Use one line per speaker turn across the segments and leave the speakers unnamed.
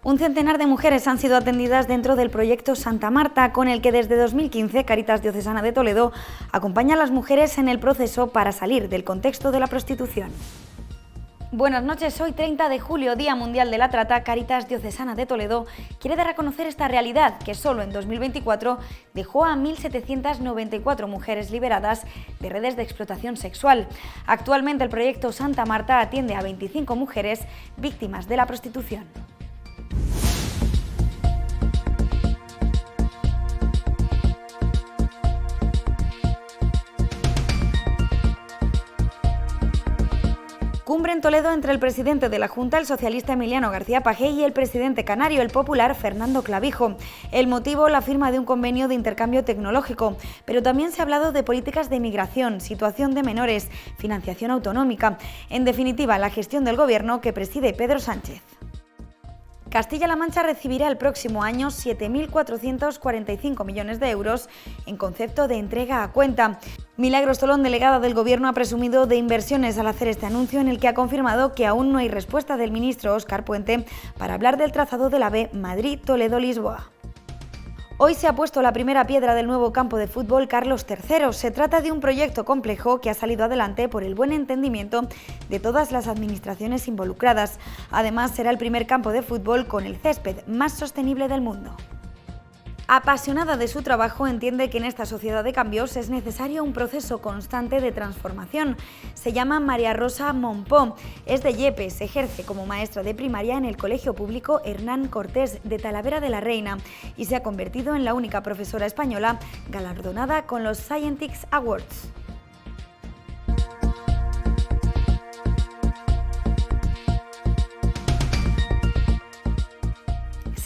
Un centenar de mujeres han sido atendidas dentro del proyecto Santa Marta, con el que desde 2015 Cáritas Diocesana de Toledo acompaña a las mujeres en el proceso para salir del contexto de la prostitución. Buenas noches, hoy 30 de julio, Día Mundial de la Trata. Cáritas Diocesana de Toledo quiere dar a conocer esta realidad que solo en 2024 dejó a 1.794 mujeres liberadas de redes de explotación sexual. Actualmente el proyecto Santa Marta atiende a 25 mujeres víctimas de la prostitución. Cumbre en Toledo entre el presidente de la Junta, el socialista Emiliano García Pagé, y el presidente canario, el popular Fernando Clavijo. El motivo, la firma de un convenio de intercambio tecnológico, pero también se ha hablado de políticas de migración, situación de menores, financiación autonómica, en definitiva, la gestión del gobierno que preside Pedro Sánchez. Castilla-La Mancha recibirá el próximo año 7.445 millones de euros en concepto de entrega a cuenta. Milagros Tolón, delegada del Gobierno, ha presumido de inversiones al hacer este anuncio, en el que ha confirmado que aún no hay respuesta del ministro Óscar Puente para hablar del trazado de la AVE Madrid-Toledo-Lisboa. Hoy se ha puesto la primera piedra del nuevo campo de fútbol Carlos III. Se trata de un proyecto complejo que ha salido adelante por el buen entendimiento de todas las administraciones involucradas. Además, será el primer campo de fútbol con el césped más sostenible del mundo. Apasionada de su trabajo, entiende que en esta sociedad de cambios es necesario un proceso constante de transformación. Se llama María Rosa Monpó, es de Yepes, ejerce como maestra de primaria en el Colegio Público Hernán Cortés de Talavera de la Reina y se ha convertido en la única profesora española galardonada con los Scientix Awards.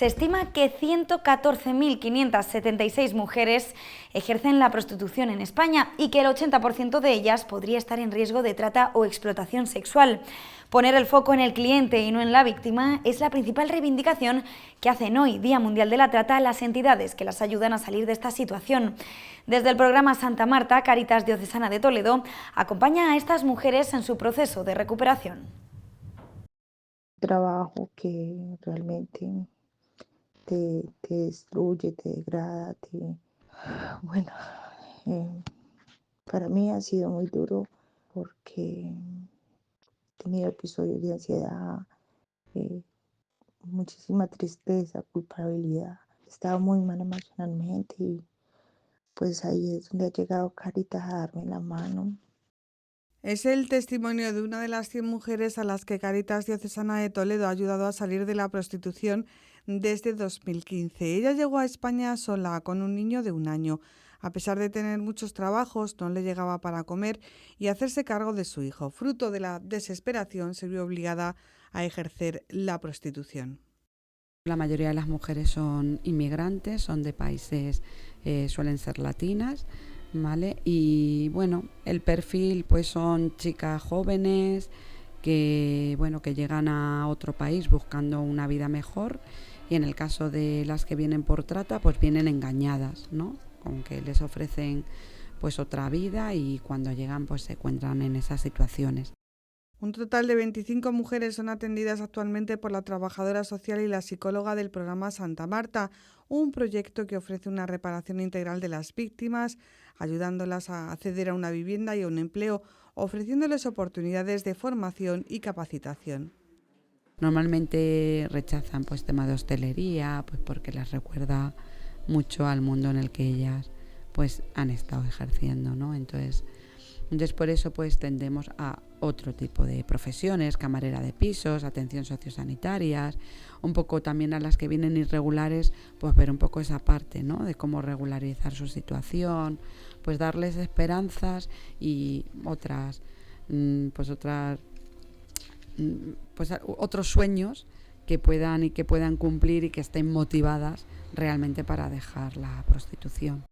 Se estima que 114.576 mujeres ejercen la prostitución en España y que el 80% de ellas podría estar en riesgo de trata o explotación sexual. Poner el foco en el cliente y no en la víctima es la principal reivindicación que hacen hoy, Día Mundial de la Trata, las entidades que las ayudan a salir de esta situación. Desde el programa Santa Marta, Cáritas Diocesana de Toledo acompaña a estas mujeres en su proceso de recuperación.
Trabajo que realmente te destruye, te degrada, Bueno, eh, para mí ha sido muy duro porque he tenido episodios de ansiedad, eh, muchísima tristeza, culpabilidad. Estaba muy mal emocionalmente y pues ahí es donde ha llegado Cáritas a darme la mano.
Es el testimonio de una de las 100 mujeres a las que Cáritas Diocesana de Toledo ha ayudado a salir de la prostitución desde 2015. Ella llegó a España sola, con un niño de 1 año. A pesar de tener muchos trabajos, no le llegaba para comer y hacerse cargo de su hijo. Fruto de la desesperación, se vio obligada a ejercer la prostitución.
La mayoría de las mujeres son inmigrantes, son de países, suelen ser latinas, ¿vale? Y bueno, el perfil pues son chicas jóvenes que llegan a otro país buscando una vida mejor, y en el caso de las que vienen por trata, pues vienen engañadas, ¿no? Con que les ofrecen pues otra vida, y cuando llegan pues se encuentran en esas situaciones.
Un total de 25 mujeres son atendidas actualmente por la trabajadora social y la psicóloga del programa Santa Marta, un proyecto que ofrece una reparación integral de las víctimas, ayudándolas a acceder a una vivienda y a un empleo, ofreciéndoles oportunidades de formación y capacitación.
Normalmente rechazan pues tema de hostelería, pues porque les recuerda mucho al mundo en el que ellas pues han estado ejerciendo, ¿no? Entonces por eso pues tendemos a otro tipo de profesiones, camarera de pisos, atención sociosanitarias, un poco también a las que vienen irregulares, pues ver un poco esa parte, ¿no? De cómo regularizar su situación, pues darles esperanzas y otros sueños que puedan cumplir y que estén motivadas realmente para dejar la prostitución.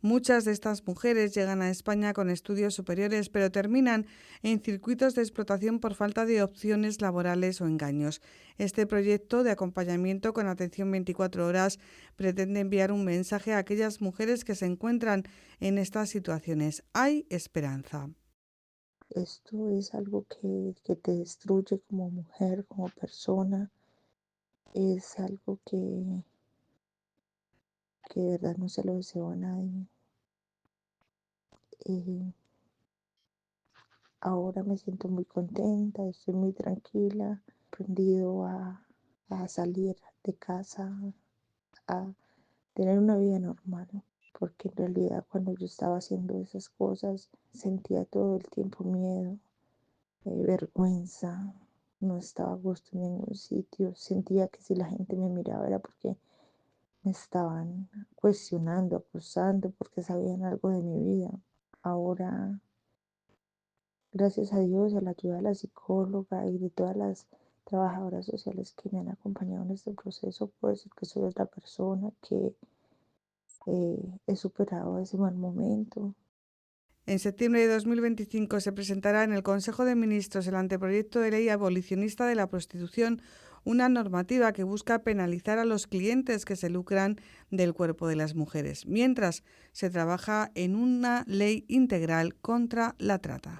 Muchas de estas mujeres llegan a España con estudios superiores, pero terminan en circuitos de explotación por falta de opciones laborales o engaños. Este proyecto de acompañamiento con atención 24 horas pretende enviar un mensaje a aquellas mujeres que se encuentran en estas situaciones. Hay esperanza.
Esto es algo que te destruye como mujer, como persona, es algo que de verdad no se lo deseo a nadie. Ahora me siento muy contenta, estoy muy tranquila, he aprendido a salir de casa, a tener una vida normal, porque en realidad cuando yo estaba haciendo esas cosas sentía todo el tiempo miedo, vergüenza, no estaba a gusto en ningún sitio, sentía que si la gente me miraba era porque me estaban cuestionando, acusando, porque sabían algo de mi vida. Ahora, gracias a Dios, a la ayuda de la psicóloga y de todas las trabajadoras sociales que me han acompañado en este proceso, puedo decir que soy otra persona, que he superado ese mal momento.
En septiembre de 2025 se presentará en el Consejo de Ministros el anteproyecto de ley abolicionista de la prostitución, una normativa que busca penalizar a los clientes que se lucran del cuerpo de las mujeres, mientras se trabaja en una ley integral contra la trata.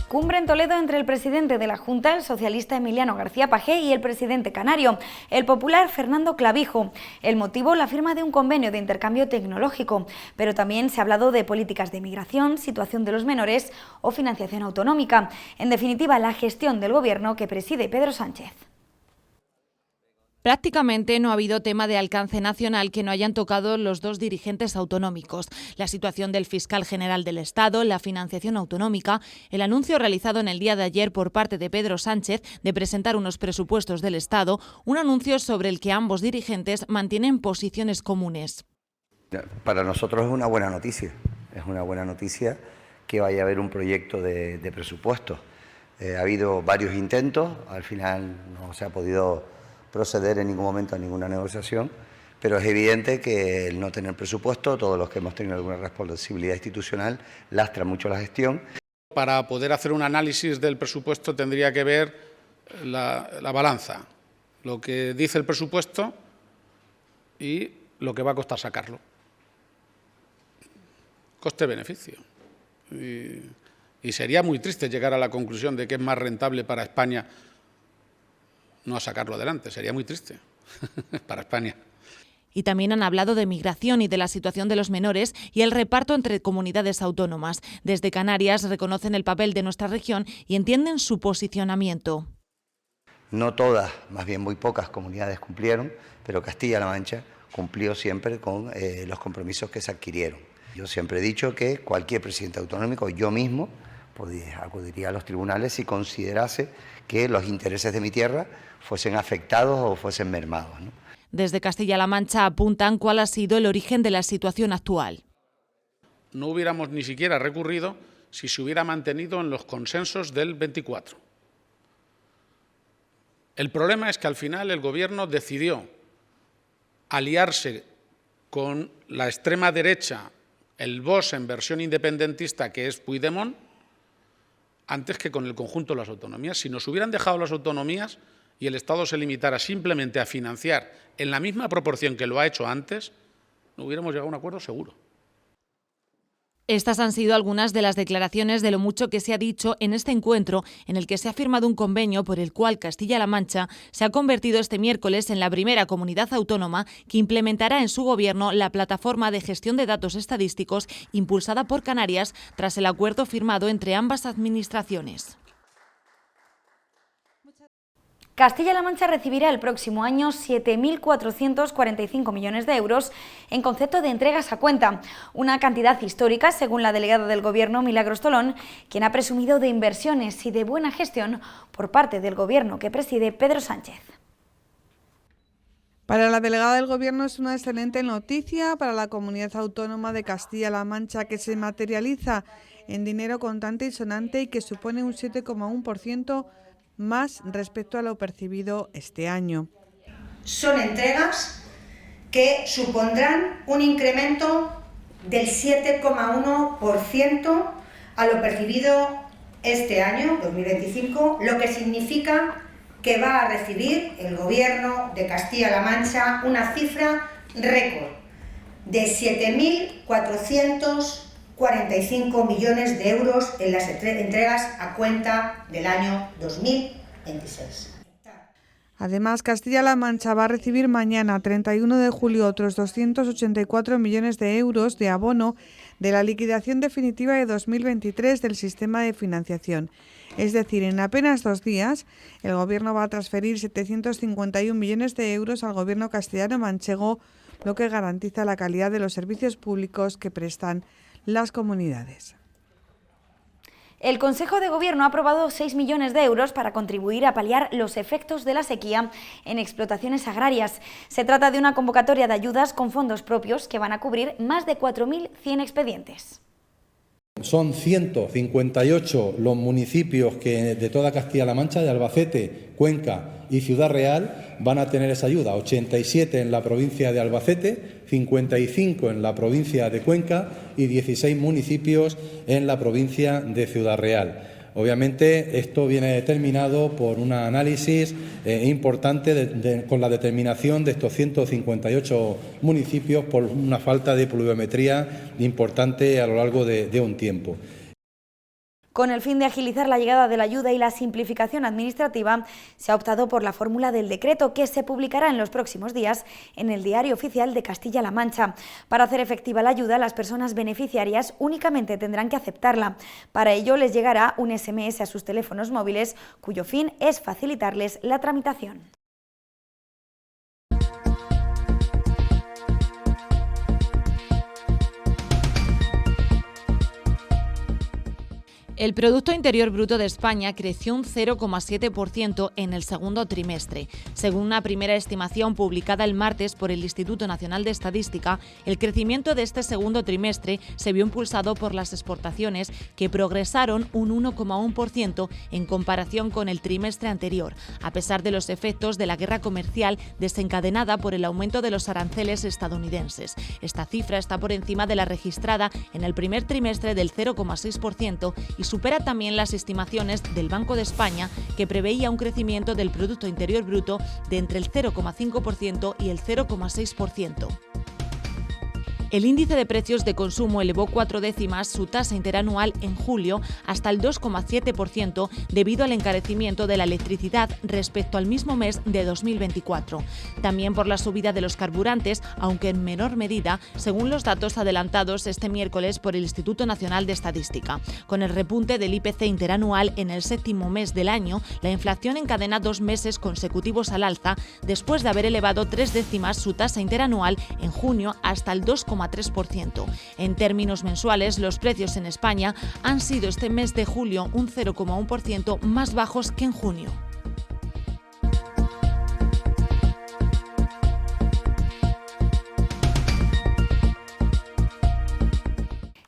Cumbre en Toledo entre el presidente de la Junta, el socialista Emiliano García Pagé, y el presidente canario, el popular Fernando Clavijo. El motivo, la firma de un convenio de intercambio tecnológico, pero también se ha hablado de políticas de migración, situación de los menores o financiación autonómica. En definitiva, la gestión del gobierno que preside Pedro Sánchez.
Prácticamente no ha habido tema de alcance nacional que no hayan tocado los dos dirigentes autonómicos. La situación del fiscal general del Estado, la financiación autonómica, el anuncio realizado en el día de ayer por parte de Pedro Sánchez de presentar unos presupuestos del Estado, un anuncio sobre el que ambos dirigentes mantienen posiciones comunes.
Para nosotros es una buena noticia que vaya a haber un proyecto de presupuesto. Ha habido varios intentos, al final no se ha podido proceder en ningún momento a ninguna negociación, pero es evidente que el no tener presupuesto, todos los que hemos tenido alguna responsabilidad institucional, lastra mucho la gestión.
Para poder hacer un análisis del presupuesto tendría que ver la balanza, lo que dice el presupuesto y lo que va a costar sacarlo. Coste-beneficio. Y sería muy triste llegar a la conclusión de que es más rentable para España no sacarlo adelante, sería muy triste para España.
Y también han hablado de migración y de la situación de los menores y el reparto entre comunidades autónomas. Desde Canarias reconocen el papel de nuestra región y entienden su posicionamiento.
No todas, más bien muy pocas comunidades cumplieron, pero Castilla-La Mancha cumplió siempre con los compromisos que se adquirieron. Yo siempre he dicho que cualquier presidente autonómico, yo mismo, acudiría a los tribunales si considerase que los intereses de mi tierra fuesen afectados o fuesen mermados, ¿no?
Desde Castilla-La Mancha apuntan cuál ha sido el origen de la situación actual.
No hubiéramos ni siquiera recurrido si se hubiera mantenido en los consensos del 24. El problema es que al final el Gobierno decidió aliarse con la extrema derecha, el Vox en versión independentista, que es Puigdemont, antes que con el conjunto de las autonomías. Si nos hubieran dejado las autonomías y el Estado se limitara simplemente a financiar en la misma proporción que lo ha hecho antes, no hubiéramos llegado a un acuerdo seguro.
Estas han sido algunas de las declaraciones de lo mucho que se ha dicho en este encuentro, en el que se ha firmado un convenio por el cual Castilla-La Mancha se ha convertido este miércoles en la primera comunidad autónoma que implementará en su gobierno la plataforma de gestión de datos estadísticos impulsada por Canarias tras el acuerdo firmado entre ambas administraciones.
Castilla-La Mancha recibirá el próximo año 7.445 millones de euros en concepto de entregas a cuenta, una cantidad histórica según la delegada del Gobierno, Milagros Tolón, quien ha presumido de inversiones y de buena gestión por parte del Gobierno que preside Pedro Sánchez.
Para la delegada del Gobierno es una excelente noticia para la comunidad autónoma de Castilla-La Mancha, que se materializa en dinero contante y sonante y que supone un 7,1% más respecto a lo percibido este año.
Son entregas que supondrán un incremento del 7,1% a lo percibido este año, 2025, lo que significa que va a recibir el Gobierno de Castilla-La Mancha una cifra récord de 7.445 45 millones de euros en las entregas a cuenta del año 2026.
Además, Castilla-La Mancha va a recibir mañana, 31 de julio, otros 284 millones de euros de abono de la liquidación definitiva de 2023 del sistema de financiación. Es decir, en apenas 2 días, el Gobierno va a transferir 751 millones de euros al Gobierno castellano-manchego, lo que garantiza la calidad de los servicios públicos que prestan las comunidades.
El Consejo de Gobierno ha aprobado 6 millones de euros para contribuir a paliar los efectos de la sequía en explotaciones agrarias. Se trata de una convocatoria de ayudas con fondos propios que van a cubrir más de 4.100 expedientes.
Son 158 los municipios que de toda Castilla-La Mancha, de Albacete, Cuenca y Ciudad Real, van a tener esa ayuda. 87 en la provincia de Albacete, 55 en la provincia de Cuenca y 16 municipios en la provincia de Ciudad Real. Obviamente esto viene determinado por un análisis importante con la determinación de estos 158 municipios por una falta de pluviometría importante a lo largo de un tiempo.
Con el fin de agilizar la llegada de la ayuda y la simplificación administrativa, se ha optado por la fórmula del decreto que se publicará en los próximos días en el Diario Oficial de Castilla-La Mancha. Para hacer efectiva la ayuda, las personas beneficiarias únicamente tendrán que aceptarla. Para ello les llegará un SMS a sus teléfonos móviles, cuyo fin es facilitarles la tramitación.
El Producto Interior Bruto de España creció un 0,7% en el segundo trimestre. Según una primera estimación publicada el martes por el Instituto Nacional de Estadística, el crecimiento de este segundo trimestre se vio impulsado por las exportaciones, que progresaron un 1,1% en comparación con el trimestre anterior, a pesar de los efectos de la guerra comercial desencadenada por el aumento de los aranceles estadounidenses. Esta cifra está por encima de la registrada en el primer trimestre del 0,6% y supera también las estimaciones del Banco de España, que preveía un crecimiento del Producto Interior Bruto de entre el 0,5% y el 0,6%. El índice de precios de consumo elevó 4 décimas su tasa interanual en julio hasta el 2,7% debido al encarecimiento de la electricidad respecto al mismo mes de 2024. También por la subida de los carburantes, aunque en menor medida, según los datos adelantados este miércoles por el Instituto Nacional de Estadística. Con el repunte del IPC interanual en el 7º mes del año, la inflación encadena 2 meses consecutivos al alza, después de haber elevado 3 décimas su tasa interanual en junio hasta el 2,3%. En términos mensuales, los precios en España han sido este mes de julio un 0,1% más bajos que en junio.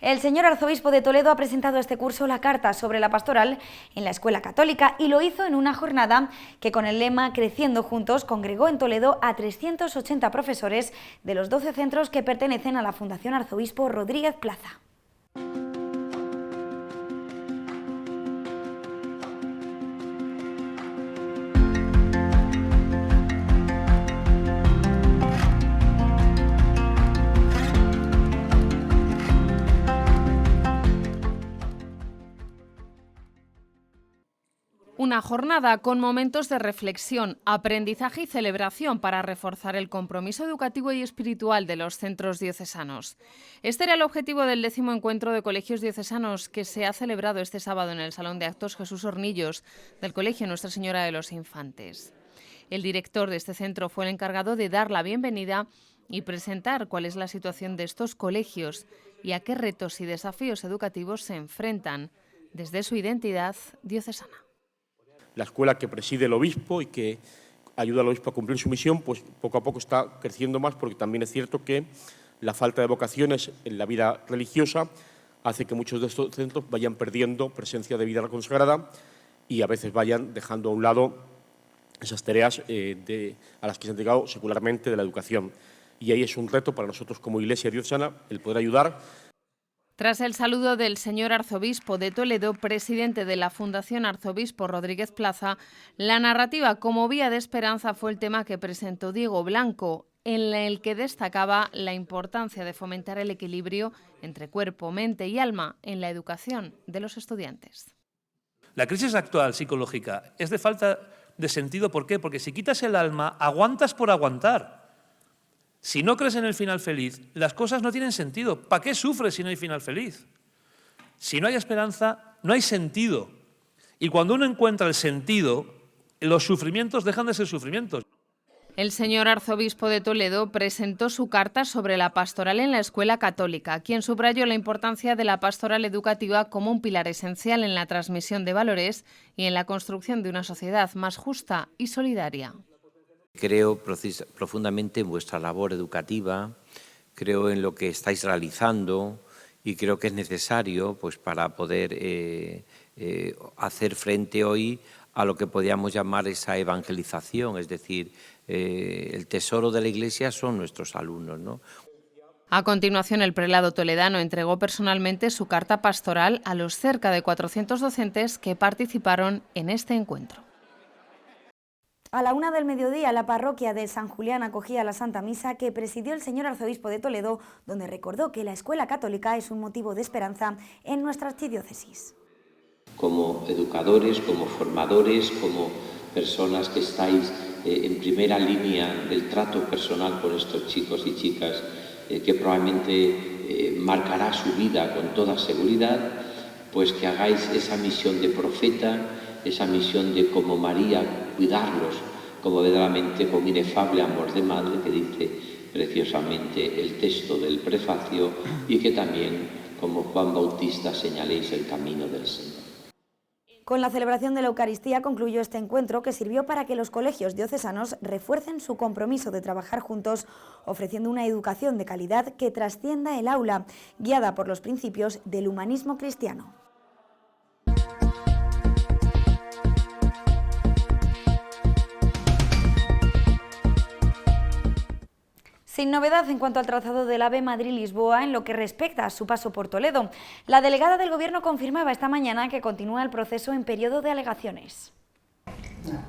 El señor arzobispo de Toledo ha presentado este curso La Carta sobre la Pastoral en la Escuela Católica y lo hizo en una jornada que, con el lema Creciendo Juntos, congregó en Toledo a 380 profesores de los 12 centros que pertenecen a la Fundación Arzobispo Rodríguez Plaza.
Una jornada con momentos de reflexión, aprendizaje y celebración para reforzar el compromiso educativo y espiritual de los centros diocesanos. Este era el objetivo del 10º encuentro de colegios diocesanos que se ha celebrado este sábado en el Salón de Actos Jesús Hornillos del Colegio Nuestra Señora de los Infantes. El director de este centro fue el encargado de dar la bienvenida y presentar cuál es la situación de estos colegios y a qué retos y desafíos educativos se enfrentan desde su identidad diocesana.
La escuela que preside el obispo y que ayuda al obispo a cumplir su misión, pues poco a poco está creciendo más, porque también es cierto que la falta de vocaciones en la vida religiosa hace que muchos de estos centros vayan perdiendo presencia de vida consagrada y a veces vayan dejando a un lado esas tareas a las que se han dedicado secularmente de la educación. Y ahí es un reto para nosotros como Iglesia diocesana el poder ayudar.
Tras el saludo del señor arzobispo de Toledo, presidente de la Fundación Arzobispo Rodríguez Plaza, la narrativa como vía de esperanza fue el tema que presentó Diego Blanco, en el que destacaba la importancia de fomentar el equilibrio entre cuerpo, mente y alma en la educación de los estudiantes.
La crisis actual psicológica es de falta de sentido. ¿Por qué? Porque si quitas el alma, aguantas por aguantar. Si no crees en el final feliz, las cosas no tienen sentido. ¿Para qué sufres si no hay final feliz? Si no hay esperanza, no hay sentido. Y cuando uno encuentra el sentido, los sufrimientos dejan de ser sufrimientos.
El señor arzobispo de Toledo presentó su carta sobre la pastoral en la escuela católica, quien subrayó la importancia de la pastoral educativa como un pilar esencial en la transmisión de valores y en la construcción de una sociedad más justa y solidaria.
Creo profundamente en vuestra labor educativa, creo en lo que estáis realizando y creo que es necesario pues, para poder hacer frente hoy a lo que podríamos llamar esa evangelización, es decir, el tesoro de la Iglesia son nuestros alumnos, ¿no?
A continuación, el prelado toledano entregó personalmente su carta pastoral a los cerca de 400 docentes que participaron en este encuentro.
A la 1 del mediodía, la parroquia de San Julián acogía la Santa Misa que presidió el señor arzobispo de Toledo, donde recordó que la escuela católica es un motivo de esperanza en nuestra archidiócesis.
Como educadores, como formadores, como personas que estáis en primera línea del trato personal con estos chicos y chicas, que probablemente marcará su vida con toda seguridad, pues que hagáis esa misión de profeta, esa misión de como María, cuidarlos, como verdaderamente con inefable amor de madre, que dice preciosamente el texto del prefacio, y que también, como Juan Bautista, señaléis el camino del Señor.
Con la celebración de la Eucaristía concluyó este encuentro que sirvió para que los colegios diocesanos refuercen su compromiso de trabajar juntos, ofreciendo una educación de calidad que trascienda el aula, guiada por los principios del humanismo cristiano. Sin novedad en cuanto al trazado del AVE Madrid-Lisboa en lo que respecta a su paso por Toledo. La delegada del Gobierno confirmaba esta mañana que continúa el proceso en periodo de alegaciones.
No.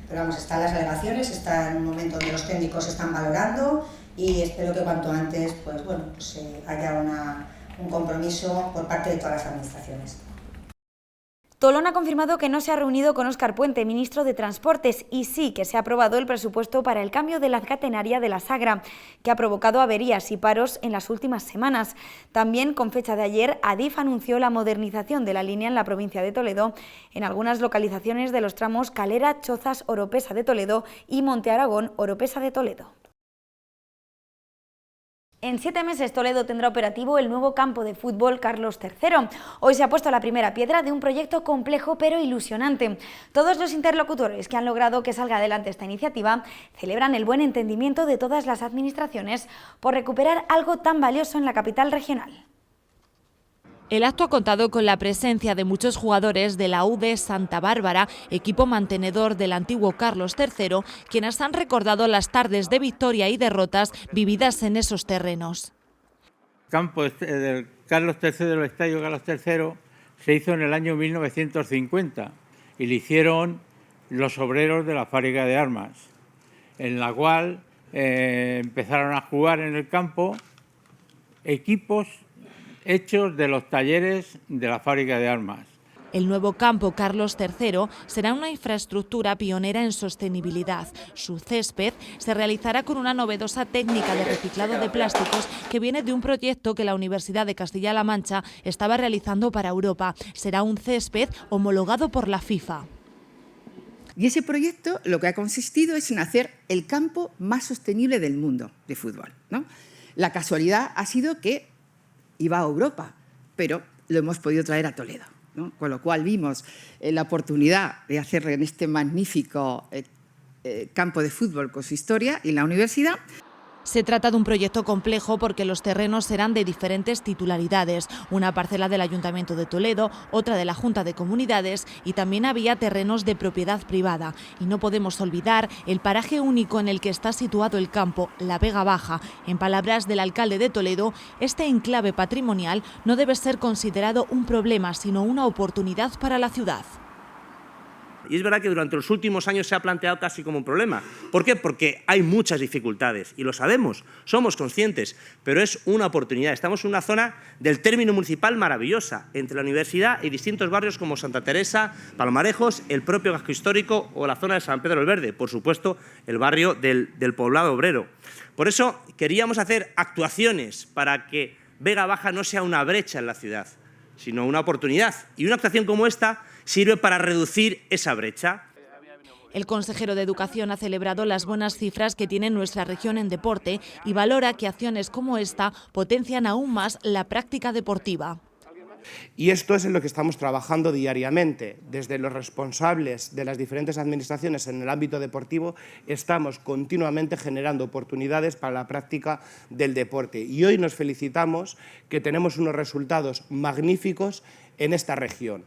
Pero vamos, están las alegaciones, está en un momento donde los técnicos están valorando y espero que cuanto antes pues haya un compromiso por parte de todas las administraciones.
Tolón ha confirmado que no se ha reunido con Óscar Puente, ministro de Transportes, y sí que se ha aprobado el presupuesto para el cambio de la catenaria de la Sagra, que ha provocado averías y paros en las últimas semanas. También, con fecha de ayer, Adif anunció la modernización de la línea en la provincia de Toledo, en algunas localizaciones de los tramos Calera, Chozas, Oropesa de Toledo y Monte Aragón, Oropesa de Toledo. En 7 meses Toledo tendrá operativo el nuevo campo de fútbol Carlos III. Hoy se ha puesto la primera piedra de un proyecto complejo pero ilusionante. Todos los interlocutores que han logrado que salga adelante esta iniciativa celebran el buen entendimiento de todas las administraciones por recuperar algo tan valioso en la capital regional.
El acto ha contado con la presencia de muchos jugadores de la UD Santa Bárbara, equipo mantenedor del antiguo Carlos III, quienes han recordado las tardes de victoria y derrotas vividas en esos terrenos.
El campo del Carlos III, del estadio Carlos III, se hizo en el año 1950 y lo hicieron los obreros de la fábrica de armas, en la cual empezaron a jugar en el campo equipos hechos de los talleres de la fábrica de armas.
El nuevo campo Carlos III será una infraestructura pionera en sostenibilidad. Su césped se realizará con una novedosa técnica de reciclado de plásticos que viene de un proyecto que la Universidad de Castilla-La Mancha estaba realizando para Europa. Será un césped homologado por la FIFA.
Y ese proyecto lo que ha consistido es en hacer el campo más sostenible del mundo de fútbol, ¿no? La casualidad ha sido que iba a Europa, pero lo hemos podido traer a Toledo, ¿no? Con lo cual vimos la oportunidad de hacer en este magnífico campo de fútbol con su historia y la universidad.
Se trata de un proyecto complejo porque los terrenos serán de diferentes titularidades, una parcela del Ayuntamiento de Toledo, otra de la Junta de Comunidades y también había terrenos de propiedad privada. Y no podemos olvidar el paraje único en el que está situado el campo, la Vega Baja. En palabras del alcalde de Toledo, este enclave patrimonial no debe ser considerado un problema, sino una oportunidad para la ciudad.
Y es verdad que durante los últimos años se ha planteado casi como un problema. ¿Por qué? Porque hay muchas dificultades y lo sabemos, somos conscientes, pero es una oportunidad. Estamos en una zona del término municipal maravillosa, entre la universidad y distintos barrios como Santa Teresa, Palmarejos, el propio casco histórico o la zona de San Pedro el Verde, por supuesto, el barrio del Poblado Obrero. Por eso queríamos hacer actuaciones para que Vega Baja no sea una brecha en la ciudad, sino una oportunidad. Y una actuación como esta sirve para reducir esa brecha.
El consejero de Educación ha celebrado las buenas cifras que tiene nuestra región en deporte y valora que acciones como esta potencian aún más la práctica deportiva.
Y esto es en lo que estamos trabajando diariamente. Desde los responsables de las diferentes administraciones en el ámbito deportivo estamos continuamente generando oportunidades para la práctica del deporte. Y hoy nos felicitamos que tenemos unos resultados magníficos en esta región.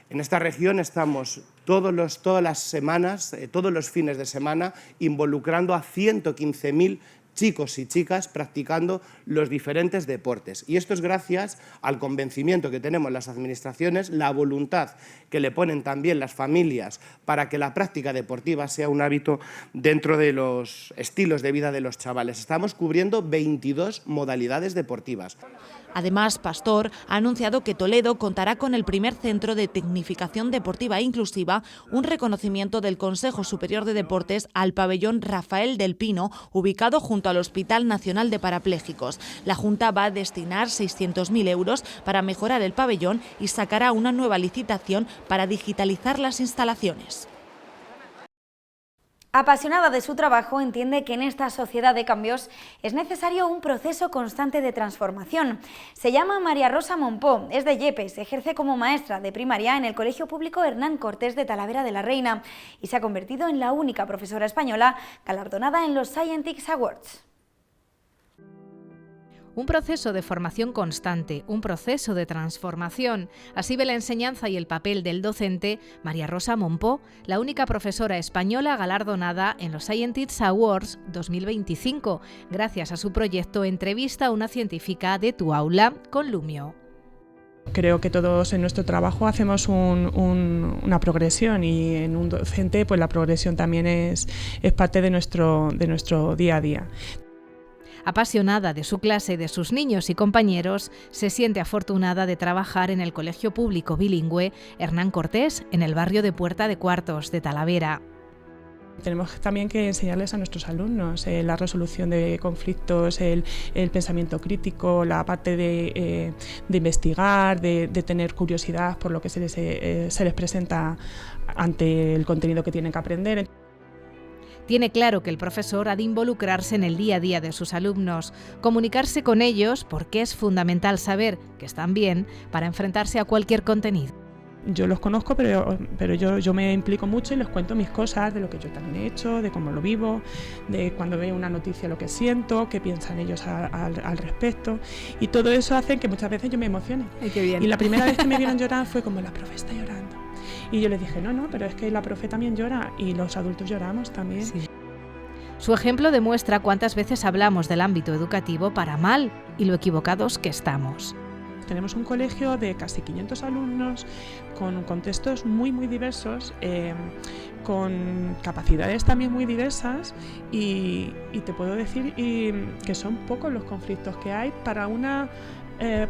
En esta región estamos todas las semanas, todos los fines de semana, involucrando a 115.000 chicos y chicas practicando los diferentes deportes. Y esto es gracias al convencimiento que tenemos las administraciones, la voluntad que le ponen también las familias para que la práctica deportiva sea un hábito dentro de los estilos de vida de los chavales. Estamos cubriendo 22 modalidades deportivas.
Además, Pastor ha anunciado que Toledo contará con el primer centro de tecnificación deportiva inclusiva, un reconocimiento del Consejo Superior de Deportes al pabellón Rafael del Pino, ubicado junto al Hospital Nacional de Parapléjicos. La Junta va a destinar 600.000 euros para mejorar el pabellón y sacará una nueva licitación para digitalizar las instalaciones.
Apasionada de su trabajo, entiende que en esta sociedad de cambios es necesario un proceso constante de transformación. Se llama María Rosa Monpó, es de Yepes, ejerce como maestra de primaria en el Colegio Público Hernán Cortés de Talavera de la Reina y se ha convertido en la única profesora española galardonada en los Scientix Awards.
Un proceso de formación constante, un proceso de transformación. Así ve la enseñanza y el papel del docente María Rosa Monpó, la única profesora española galardonada en los Scientix Awards 2025, gracias a su proyecto Entrevista a una científica de tu aula con Lumio.
Creo que todos en nuestro trabajo hacemos una progresión y en un docente pues la progresión también es parte de nuestro día a día.
Apasionada de su clase y de sus niños y compañeros, se siente afortunada de trabajar en el Colegio Público Bilingüe Hernán Cortés, en el barrio de Puerta de Cuartos de Talavera.
Tenemos también que enseñarles a nuestros alumnos la resolución de conflictos, el pensamiento crítico, la parte de investigar, de tener curiosidad por lo que se les presenta ante el contenido que tienen que aprender.
Tiene claro que el profesor ha de involucrarse en el día a día de sus alumnos, comunicarse con ellos porque es fundamental saber que están bien para enfrentarse a cualquier contenido.
Yo los conozco, pero yo me implico mucho y les cuento mis cosas, de lo que yo también he hecho, de cómo lo vivo, de cuando veo una noticia lo que siento, qué piensan ellos al respecto. Y todo eso hace que muchas veces yo me emocione.
Ay, qué bien.
Y la primera vez que me vieron llorar fue como la profe está llorando. Y yo les dije, no, pero es que la profe también llora y los adultos lloramos también.
Sí. Su ejemplo demuestra cuántas veces hablamos del ámbito educativo para mal y lo equivocados que estamos.
Tenemos un colegio de casi 500 alumnos con contextos muy diversos, con capacidades también muy diversas y te puedo decir que son pocos los conflictos que hay para una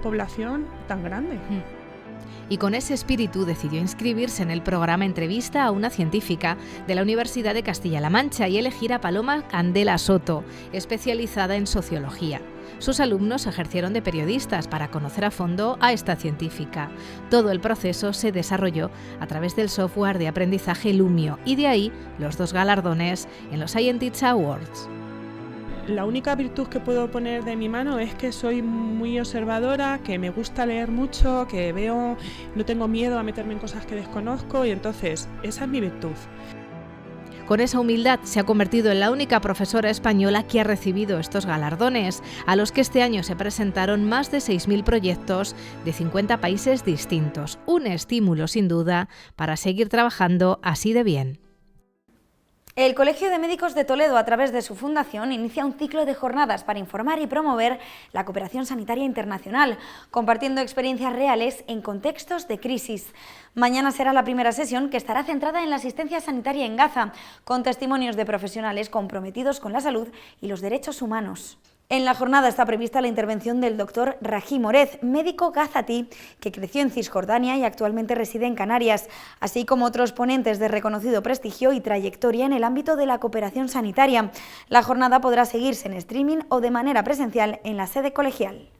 población tan grande.
Y con ese espíritu decidió inscribirse en el programa Entrevista a una científica de la Universidad de Castilla-La Mancha y elegir a Paloma Candela Soto, especializada en sociología. Sus alumnos ejercieron de periodistas para conocer a fondo a esta científica. Todo el proceso se desarrolló a través del software de aprendizaje Lumio y de ahí los 2 galardones en los Scientix Awards.
La única virtud que puedo poner de mi mano es que soy muy observadora, que me gusta leer mucho, que veo, no tengo miedo a meterme en cosas que desconozco y entonces esa es mi virtud.
Con esa humildad se ha convertido en la única profesora española que ha recibido estos galardones, a los que este año se presentaron más de 6.000 proyectos de 50 países distintos. Un estímulo sin duda para seguir trabajando así de bien.
El Colegio de Médicos de Toledo, a través de su fundación, inicia un ciclo de jornadas para informar y promover la cooperación sanitaria internacional, compartiendo experiencias reales en contextos de crisis. Mañana será la primera sesión, que estará centrada en la asistencia sanitaria en Gaza, con testimonios de profesionales comprometidos con la salud y los derechos humanos. En la jornada está prevista la intervención del doctor Rahim Orez, médico gazatí que creció en Cisjordania y actualmente reside en Canarias, así como otros ponentes de reconocido prestigio y trayectoria en el ámbito de la cooperación sanitaria. La jornada podrá seguirse en streaming o de manera presencial en la sede colegial.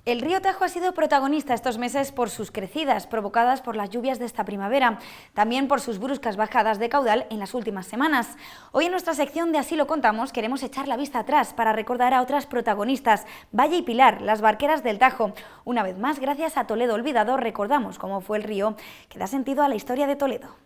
El río Tajo ha sido protagonista estos meses por sus crecidas provocadas por las lluvias de esta primavera, también por sus bruscas bajadas de caudal en las últimas semanas. Hoy en nuestra sección de Así lo contamos queremos echar la vista atrás para recordar a otras protagonistas, Valle y Pilar, las barqueras del Tajo. Una vez más, gracias a Toledo Olvidado, recordamos cómo fue el río que da sentido a la historia de Toledo.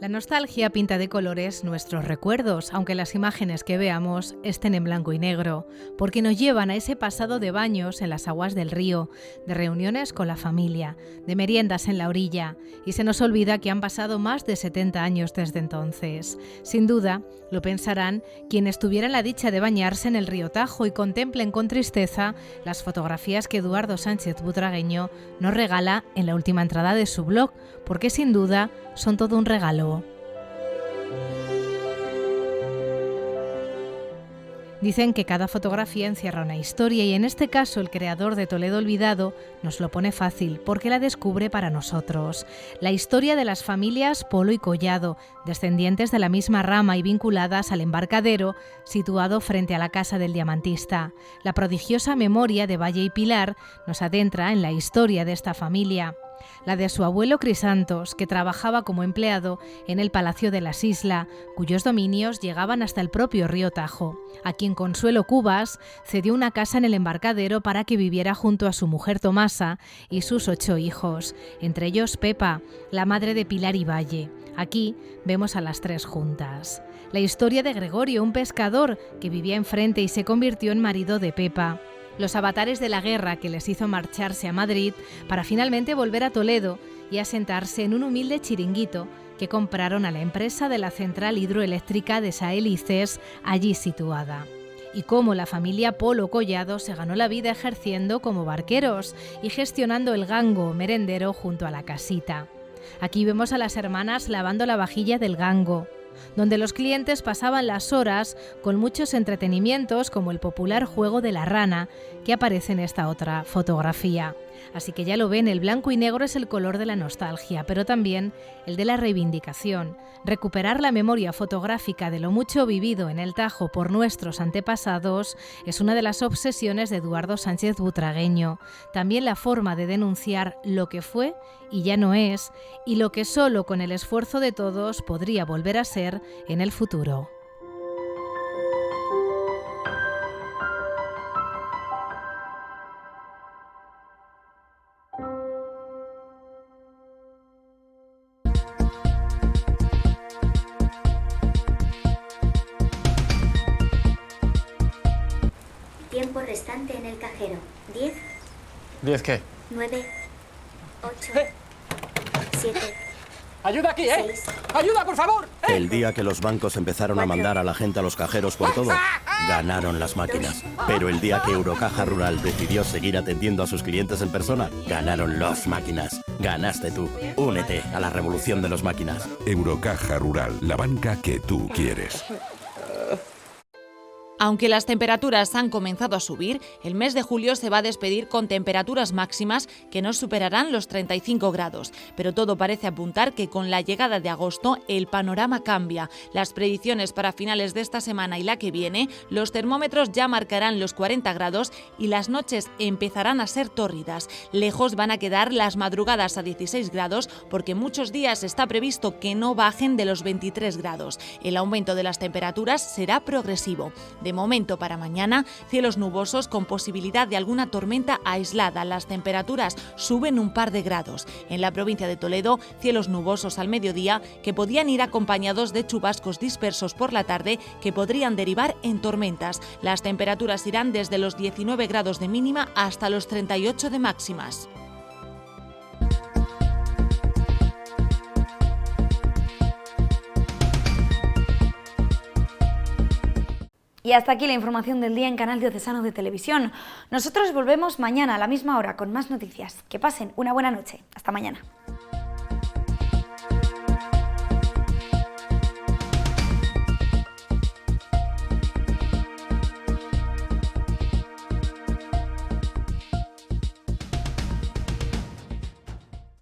La nostalgia pinta de colores nuestros recuerdos, aunque las imágenes que veamos estén en blanco y negro, porque nos llevan a ese pasado de baños en las aguas del río, de reuniones con la familia, de meriendas en la orilla, y se nos olvida que han pasado más de 70 años desde entonces. Sin duda, lo pensarán quienes tuvieran la dicha de bañarse en el río Tajo y contemplen con tristeza las fotografías que Eduardo Sánchez Butragueño nos regala en la última entrada de su blog, porque sin duda son todo un regalo. Dicen que cada fotografía encierra una historia y en este caso el creador de Toledo Olvidado nos lo pone fácil porque la descubre para nosotros. La historia de las familias Polo y Collado, descendientes de la misma rama y vinculadas al embarcadero situado frente a la casa del diamantista. La prodigiosa memoria de Valle y Pilar nos adentra en la historia de esta familia. La de su abuelo Crisantos, que trabajaba como empleado en el Palacio de las Islas, cuyos dominios llegaban hasta el propio río Tajo, a quien Consuelo Cubas cedió una casa en el embarcadero para que viviera junto a su mujer Tomasa y sus 8 hijos, entre ellos Pepa, la madre de Pilar y Valle. Aquí vemos a las 3 juntas. La historia de Gregorio, un pescador que vivía enfrente y se convirtió en marido de Pepa. Los avatares de la guerra que les hizo marcharse a Madrid para finalmente volver a Toledo y asentarse en un humilde chiringuito que compraron a la empresa de la central hidroeléctrica de Saelices, allí situada. Y cómo la familia Polo Collado se ganó la vida ejerciendo como barqueros y gestionando el gango merendero junto a la casita. Aquí vemos a las hermanas lavando la vajilla del gango, donde los clientes pasaban las horas con muchos entretenimientos como el popular juego de la rana que aparece en esta otra fotografía. Así que ya lo ven, el blanco y negro es el color de la nostalgia, pero también el de la reivindicación. Recuperar la memoria fotográfica de lo mucho vivido en el Tajo por nuestros antepasados es una de las obsesiones de Eduardo Sánchez Butragueño. También la forma de denunciar lo que fue y ya no es, y lo que solo con el esfuerzo de todos podría volver a ser en el futuro.
Tiempo restante en el cajero. 10.
¿10 qué?
9. 8. 7.
¡Ayuda aquí,
6.
¡Ayuda, por favor!
El día que los bancos empezaron a mandar a la gente a los cajeros por todo, ganaron las máquinas. Pero el día que Eurocaja Rural decidió seguir atendiendo a sus clientes en persona, ganaron las máquinas. Ganaste tú. Únete a la revolución de las máquinas.
Eurocaja Rural, la banca que tú quieres.
Aunque las temperaturas han comenzado a subir, el mes de julio se va a despedir con temperaturas máximas que no superarán los 35 grados. Pero todo parece apuntar que con la llegada de agosto el panorama cambia. Las predicciones para finales de esta semana y la que viene, los termómetros ya marcarán los 40 grados y las noches empezarán a ser tórridas. Lejos van a quedar las madrugadas a 16 grados porque muchos días está previsto que no bajen de los 23 grados. El aumento de las temperaturas será progresivo. De momento, para mañana, cielos nubosos con posibilidad de alguna tormenta aislada. Las temperaturas suben un par de grados. En la provincia de Toledo, cielos nubosos al mediodía que podían ir acompañados de chubascos dispersos por la tarde que podrían derivar en tormentas. Las temperaturas irán desde los 19 grados de mínima hasta los 38 de máximas.
Y hasta aquí la información del día en Canal Diocesano de Televisión. Nosotros volvemos mañana a la misma hora con más noticias. Que pasen una buena noche. Hasta mañana.